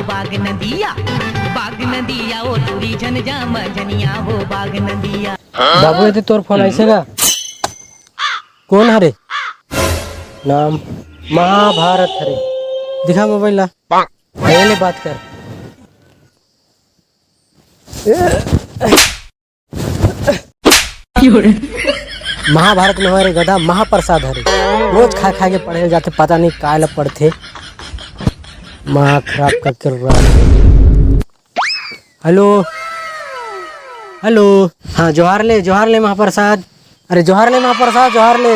बाग नदिया ओ टूरी झन जाम झनिया हो बाग नदिया। बाबू यदि तोर फोन ऐसे का कौन हरे नाम महाभारत हरे दिखा मोबाइल ला पहले बात कर। महाभारत में हमारे गधा महाप्रसाद हरे रोज खा खा के पढ़े जाते पता नहीं काहे पढ़ते माँ खराब करके। हेलो हेलो हाँ जोहार ले महाप्रसाद। अरे जोहार ले महाप्रसाद जोहार ले।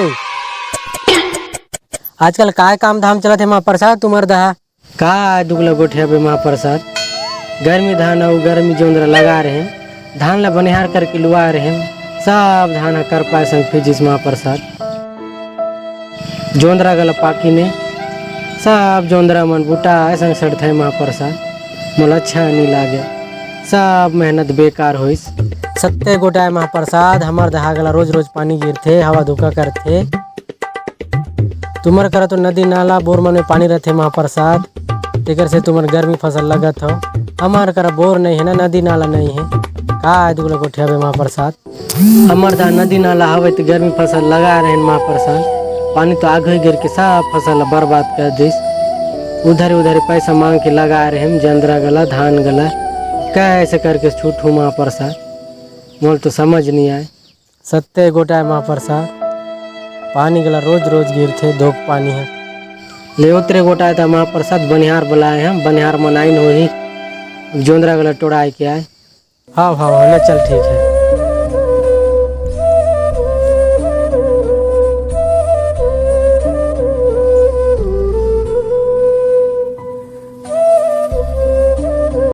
आजकल काय काम धाम चलत है महाप्रसाद तुम्हार दहा का दुगला गोठिया पे महाप्रसाद। गर्मी धान और गर्मी जोंदरा लगा रहे हैं धान ला बनिहार करके लुआ रहे हैं सब धान कर पाए संग फिजिस महाप्रसाद। जोंदरा गला पाकी ने सब जोंदरा मन बूटा संग सड़ते है महाप्रसाद मोला अच्छा नहीं लागे सब मेहनत बेकार होइस। सत्ते गोटा महाप्रसाद हमार दहा गला रोज रोज पानी गिरथे हवा धोखा करथे तुमर करा तो नदी नाला बोर मन में पानी रहते महाप्रसाद तेकर से तुमर गर्मी फसल लगत हो। हमार करा बोर नहीं है ना नदी नाला नहीं है का दुगला गोठिया बे महाप्रसाद। हमार दहा नदी नाला हवे तो गर्मी फसल लगा रहे महाप्रसाद पानी तो आगे गिर के सब फसल बर्बाद कर दिस उधर पैसा मांग के लगा रहे हम जंदरा गला धान गला कैसे करके छूटू महाप्रसाद मोल तो समझ नहीं आए। सत्ते गोटा महाप्रसाद पानी गला रोज रोज गिरथे धोक पानी है ले उतरे गोटा था महाप्रसाद बनिहार बुलाए हम बनिहार मनाइन हो ही जोंदरा गला टोड़ाए के आए। हाँ चल ठीक है।